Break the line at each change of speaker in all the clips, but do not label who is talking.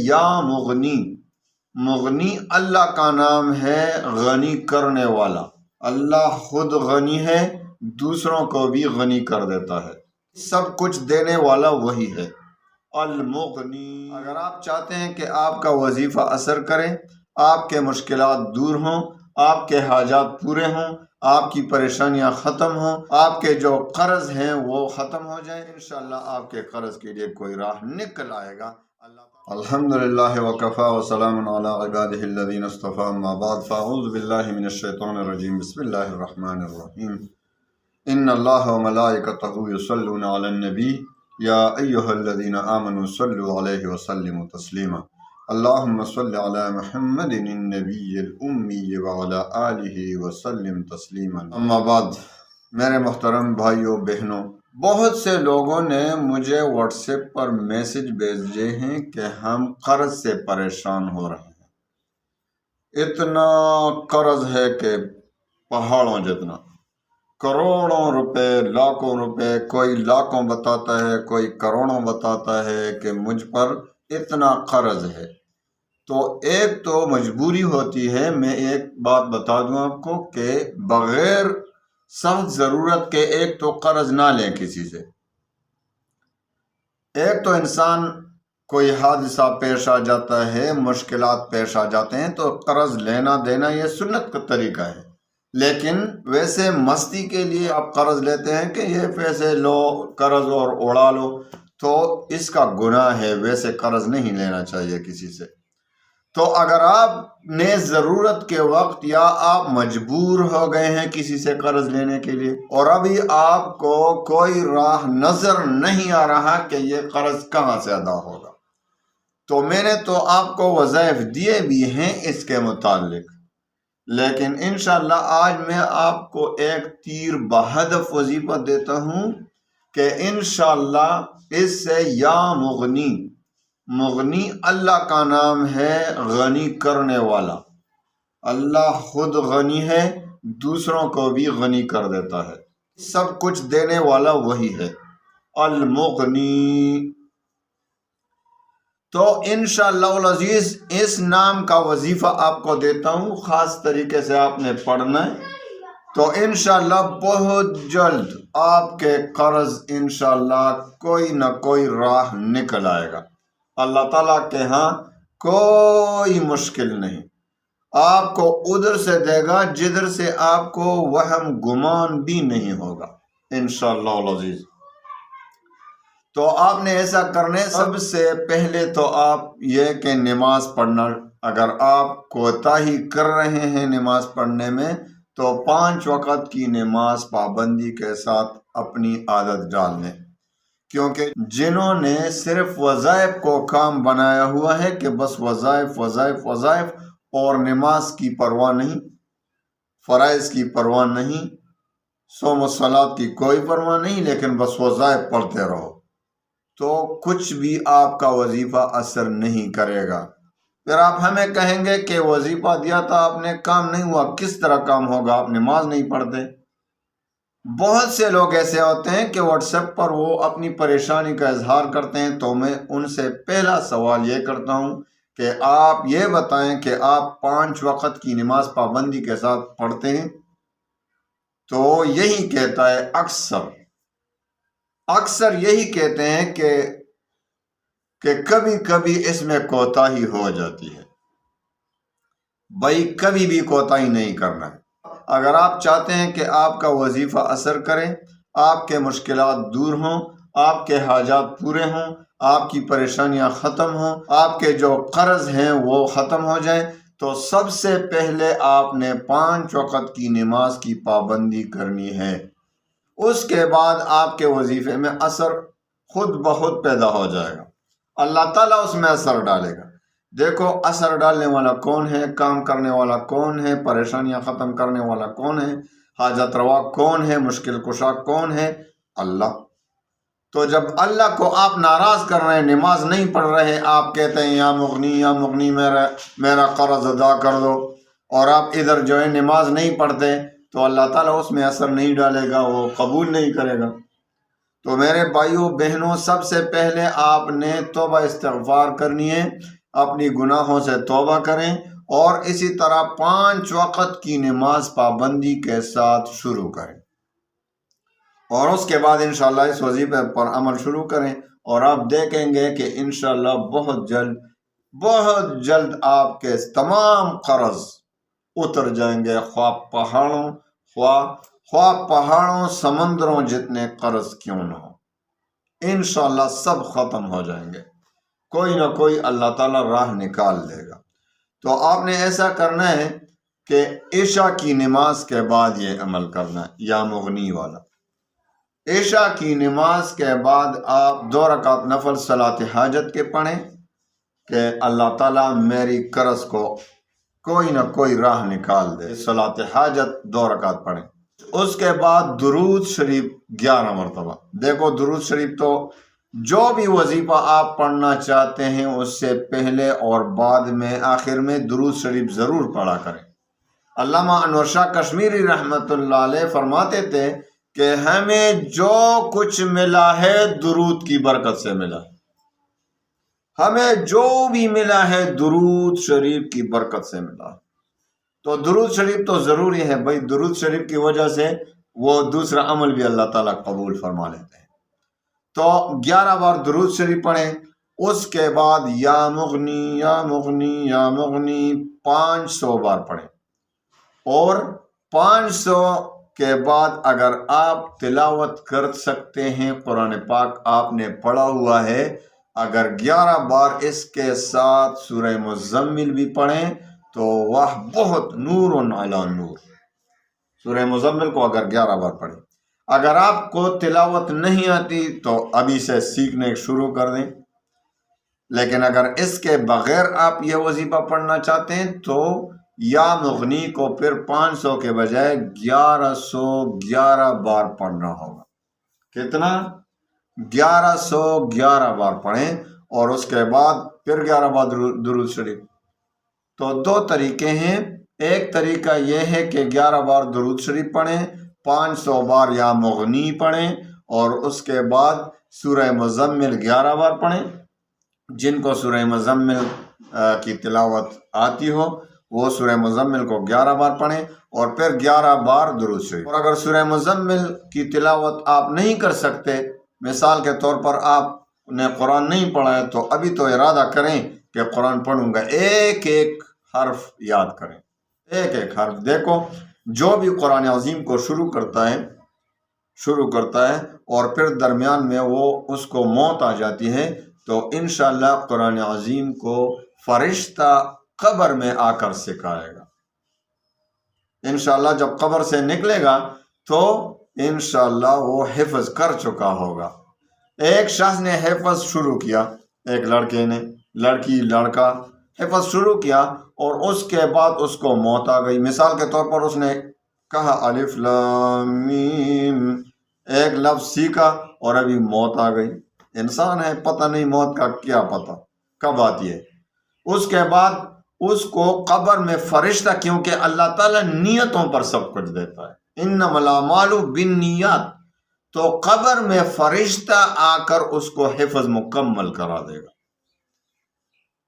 یا مغنی، مغنی اللہ کا نام ہے، غنی کرنے والا۔ اللہ خود غنی ہے، دوسروں کو بھی غنی کر دیتا ہے، سب کچھ دینے والا وہی ہے، المغنی۔ اگر آپ چاہتے ہیں کہ آپ کا وظیفہ اثر کرے، آپ کے مشکلات دور ہوں، آپ کے حاجات پورے ہوں، آپ کی پریشانیاں ختم ہوں، آپ کے جو قرض ہیں وہ ختم ہو جائیں، انشاءاللہ آپ کے قرض کے لیے کوئی راہ نکل آئے گا۔ الحمدللہ وکفا وسلام علی عبادہ الذین اصطفی، اما بعد فاعوذ باللہ من الشیطان الرجیم، بسم اللہ الرحمن الرحیم۔ ان اللہ وملائکتہ یصلون علی النبی یا ایہا الذین آمنوا صلوا علیہ وسلموا تسلیما، اللہم صل علی محمد النبی الامی وعلی آلہ وسلم تسلیما۔ اما بعد، میرے محترم بھائیوں بہنوں، بہت سے لوگوں نے مجھے واٹس ایپ پر میسج بھیجے ہیں کہ ہم قرض سے پریشان ہو رہے ہیں، اتنا قرض ہے کہ پہاڑوں جتنا، کروڑوں روپے، لاکھوں روپے، کوئی لاکھوں بتاتا ہے، کوئی کروڑوں بتاتا ہے کہ مجھ پر اتنا قرض ہے۔ تو ایک تو مجبوری ہوتی ہے، میں ایک بات بتا دوں آپ کو کہ بغیر سخت ضرورت کے ایک تو قرض نہ لیں کسی سے۔ ایک تو انسان کوئی حادثہ پیش آ جاتا ہے، مشکلات پیش آ جاتے ہیں تو قرض لینا دینا یہ سنت کا طریقہ ہے، لیکن ویسے مستی کے لیے آپ قرض لیتے ہیں کہ یہ پیسے لو قرض اور اڑا لو، تو اس کا گناہ ہے، ویسے قرض نہیں لینا چاہیے کسی سے۔ تو اگر آپ نے ضرورت کے وقت یا آپ مجبور ہو گئے ہیں کسی سے قرض لینے کے لیے اور ابھی آپ کو کوئی راہ نظر نہیں آ رہا کہ یہ قرض کہاں سے ادا ہوگا، تو میں نے تو آپ کو وظائف دیے بھی ہیں اس کے متعلق، لیکن انشاءاللہ آج میں آپ کو ایک تیر بہدف وظیفہ دیتا ہوں کہ انشاءاللہ اس سے یا مغنی، مغنی اللہ کا نام ہے، غنی کرنے والا۔ اللہ خود غنی ہے، دوسروں کو بھی غنی کر دیتا ہے، سب کچھ دینے والا وہی ہے، المغنی۔ تو انشاءاللہ العزیز اس نام کا وظیفہ آپ کو دیتا ہوں، خاص طریقے سے آپ نے پڑھنا ہے، تو انشاءاللہ بہت جلد آپ کے قرض انشاءاللہ کوئی نہ کوئی راہ نکل آئے گا۔ اللہ تعالیٰ کے ہاں کوئی مشکل نہیں، آپ کو ادھر سے دے گا جدھر سے آپ کو وہم گمان بھی نہیں ہوگا انشاءاللہ العزیز۔ تو آپ نے ایسا کرنے، سب سے پہلے تو آپ یہ کہ نماز پڑھنا، اگر آپ کوتاہی کر رہے ہیں نماز پڑھنے میں تو 5 وقت کی نماز پابندی کے ساتھ اپنی عادت ڈال لیں، کیونکہ جنہوں نے صرف وظائف کو کام بنایا ہوا ہے کہ بس وظائف وظائف وظائف اور نماز کی پرواہ نہیں، فرائض کی پرواہ نہیں، صوم و صلات کی کوئی پرواہ نہیں، لیکن بس وظائف پڑھتے رہو، تو کچھ بھی آپ کا وظیفہ اثر نہیں کرے گا۔ پھر آپ ہمیں کہیں گے کہ وظیفہ دیا تھا آپ نے، کام نہیں ہوا، کس طرح کام ہوگا، آپ نماز نہیں پڑھتے۔ بہت سے لوگ ایسے ہوتے ہیں کہ واٹس ایپ پر وہ اپنی پریشانی کا اظہار کرتے ہیں، تو میں ان سے پہلا سوال یہ کرتا ہوں کہ آپ یہ بتائیں کہ آپ 5 وقت کی نماز پابندی کے ساتھ پڑھتے ہیں؟ تو یہی کہتا ہے اکثر یہی کہتے ہیں کہ کبھی کبھی اس میں کوتاہی ہو جاتی ہے۔ بھائی کبھی بھی کوتاہی نہیں کرنا ہے۔ اگر آپ چاہتے ہیں کہ آپ کا وظیفہ اثر کرے، آپ کے مشکلات دور ہوں، آپ کے حاجات پورے ہوں، آپ کی پریشانیاں ختم ہوں، آپ کے جو قرض ہیں وہ ختم ہو جائیں، تو سب سے پہلے آپ نے 5 وقت کی نماز کی پابندی کرنی ہے۔ اس کے بعد آپ کے وظیفے میں اثر خود بخود پیدا ہو جائے گا، اللہ تعالیٰ اس میں اثر ڈالے گا۔ دیکھو اثر ڈالنے والا کون ہے، کام کرنے والا کون ہے، پریشانیاں ختم کرنے والا کون ہے، حاجت روا کون ہے، مشکل کشا کون ہے؟ اللہ۔ تو جب اللہ کو آپ ناراض کر رہے ہیں، نماز نہیں پڑھ رہے، آپ کہتے ہیں یا مغنی میرا قرض ادا کر دو، اور آپ ادھر جو ہے نماز نہیں پڑھتے، تو اللہ تعالیٰ اس میں اثر نہیں ڈالے گا، وہ قبول نہیں کرے گا۔ تو میرے بھائیوں بہنوں، سب سے پہلے آپ نے توبہ استغفار کرنی ہے اپنی گناہوں سے توبہ کریں اور اسی طرح 5 وقت کی نماز پابندی کے ساتھ شروع کریں، اور اس کے بعد انشاءاللہ اس وظیفے پر عمل شروع کریں، اور آپ دیکھیں گے کہ انشاءاللہ بہت جلد آپ کے تمام قرض اتر جائیں گے، خواہ پہاڑوں سمندروں جتنے قرض کیوں نہ ہو، انشاءاللہ سب ختم ہو جائیں گے، کوئی نہ کوئی اللہ تعالیٰ راہ نکال دے گا۔ تو آپ نے ایسا کرنا ہے کہ عشاء کی نماز کے بعد یہ عمل کرنا ہے، یا مغنی والا۔ عشاء کی نماز کے بعد آپ 2 رکعت نفل صلاۃ حاجت کے پڑھیں کہ اللہ تعالیٰ میری قرض کو کوئی نہ کوئی راہ نکال دے، صلاۃ حاجت 2 رکعت پڑھیں۔ اس کے بعد درود شریف 11 مرتبہ۔ دیکھو درود شریف تو جو بھی وظیفہ آپ پڑھنا چاہتے ہیں اس سے پہلے اور بعد میں آخر میں درود شریف ضرور پڑھا کریں۔ علامہ انور شاہ کشمیری رحمۃ اللہ علیہ فرماتے تھے کہ ہمیں جو کچھ ملا ہے درود کی برکت سے ملا ہے، ہمیں جو بھی ملا ہے درود شریف کی برکت سے ملا ہے۔ تو درود شریف تو ضروری ہے بھائی، درود شریف کی وجہ سے وہ دوسرا عمل بھی اللہ تعالیٰ قبول فرما لیتے ہیں۔ تو 11 بار درود شریف پڑھیں، اس کے بعد یا مغنی یا مغنی یا مغنی 500 بار پڑھیں، اور 500 کے بعد اگر آپ تلاوت کر سکتے ہیں قرآن پاک آپ نے پڑھا ہوا ہے، اگر 11 بار اس کے ساتھ سورہ مزمل بھی پڑھیں تو وہ بہت نور علی نور، سورہ مزمل کو اگر 11 بار پڑھیں۔ اگر آپ کو تلاوت نہیں آتی تو ابھی سے سیکھنے شروع کر دیں، لیکن اگر اس کے بغیر آپ یہ وظیفہ پڑھنا چاہتے ہیں تو یا مغنی کو پھر 500 کے بجائے 1111 بار پڑھنا ہوگا۔ کتنا؟ 1111 بار پڑھیں، اور اس کے بعد پھر 11 بار درود شریف۔ تو 2 طریقے ہیں، ایک طریقہ یہ ہے کہ 11 بار درود شریف پڑھیں، 500 بار یا مغنی پڑھیں، اور اس کے بعد سورہ مزمل 11 بار پڑھیں۔ جن کو سورہ مزمل کی تلاوت آتی ہو وہ سورہ مزمل کو 11 بار پڑھیں، اور پھر 11 بار درود شریف۔ اور اگر سورہ مزمل کی تلاوت آپ نہیں کر سکتے، مثال کے طور پر آپ نے قرآن نہیں پڑھا ہے، تو ابھی تو ارادہ کریں کہ قرآن پڑھوں گا، ایک ایک حرف یاد کریں، ایک ایک حرف۔ دیکھو جو بھی قرآن عظیم کو شروع کرتا ہے اور پھر درمیان میں وہ اس کو موت آ جاتی ہے، تو انشاءاللہ قرآن عظیم کو فرشتہ قبر میں آ کر سکھائے گا۔ انشاءاللہ جب قبر سے نکلے گا تو انشاءاللہ وہ حفظ کر چکا ہوگا۔ ایک شخص نے حفظ شروع کیا، ایک لڑکے نے، لڑکی لڑکا حفظ شروع کیا، اور اس کے بعد اس کو موت آ گئی۔ مثال کے طور پر اس نے کہا الف لام میم، ایک لفظ سیکھا اور ابھی موت آ گئی۔ انسان ہے، پتہ نہیں موت کا کیا پتہ کب آتی ہے۔ اس کے بعد اس کو قبر میں فرشتہ، کیونکہ اللہ تعالیٰ نیتوں پر سب کچھ دیتا ہے، انما الاعمال بالنیات، تو قبر میں فرشتہ آ کر اس کو حفظ مکمل کرا دے گا۔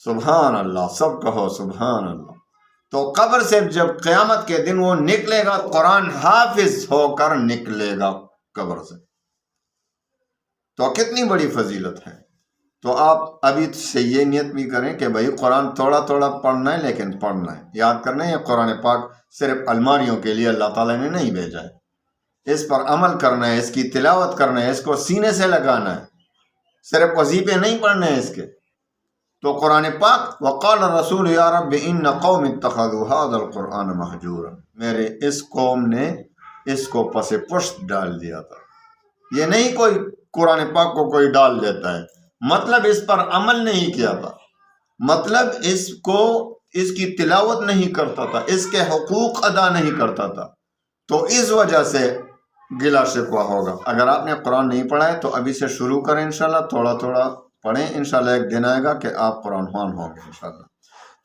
سبحان اللہ، سب کہو سبحان اللہ۔ تو قبر سے جب قیامت کے دن وہ نکلے گا، قرآن حافظ ہو کر نکلے گا قبر سے۔ تو کتنی بڑی فضیلت ہے۔ تو آپ ابھی سے یہ نیت بھی کریں کہ بھائی قرآن تھوڑا تھوڑا پڑھنا ہے، لیکن پڑھنا ہے، یاد کرنا ہے۔ یہ قرآن پاک صرف الماریوں کے لیے اللہ تعالیٰ نے نہیں بھیجا ہے، اس پر عمل کرنا ہے، اس کی تلاوت کرنا ہے، اس کو سینے سے لگانا ہے، صرف وظیفے نہیں پڑھنے ہیں اس کے۔ تو قرآن پاک وقال الرسول یا رب ان قوم اتخذوا هذا القرآن مہجورا، میرے اس قوم نے اس کو پس پشت ڈال دیا تھا۔ یہ نہیں کوئی قرآن پاک کو کوئی ڈال دیتا ہے، مطلب اس پر عمل نہیں کیا تھا، مطلب اس کی تلاوت نہیں کرتا تھا، اس کے حقوق ادا نہیں کرتا تھا، تو اس وجہ سے گلا شکوہ ہوگا۔ اگر آپ نے قرآن نہیں پڑھا ہے تو ابھی سے شروع کریں، انشاءاللہ تھوڑا تھوڑا پڑھیں، انشاءاللہ ایک دن آئے گا کہ آپ قرآن خوان ہوں گے انشاءاللہ۔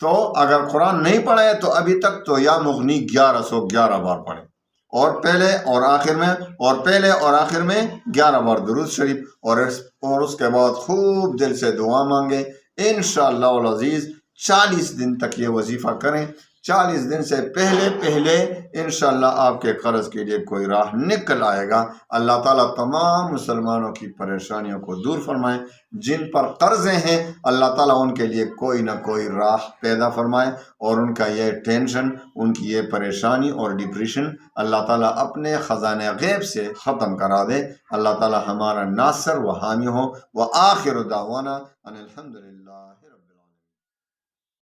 تو اگر قرآن نہیں پڑھا ہے تو ابھی تک تو یا مغنی 1111 بار پڑھیں، اور پہلے اور آخر میں، اور پہلے اور آخر میں 11 بار درود شریف، اور اس کے بعد خوب دل سے دعا مانگے انشاءاللہ العزیز 40 دن تک یہ وظیفہ کریں. 40 دن سے پہلے انشاءاللہ آپ کے قرض کے لیے کوئی راہ نکل آئے گا. اللہ تعالیٰ تمام مسلمانوں کی پریشانیوں کو دور فرمائے. جن پر قرضیں ہیں اللہ تعالیٰ ان کے لیے کوئی نہ کوئی راہ پیدا فرمائے اور ان کا یہ ٹینشن، ان کی یہ پریشانی اور ڈپریشن اللہ تعالیٰ اپنے خزانہ غیب سے ختم کرا دے. اللہ تعالیٰ ہمارا ناصر و حامی ہو. وآخر دعوانا ان الحمدللہ.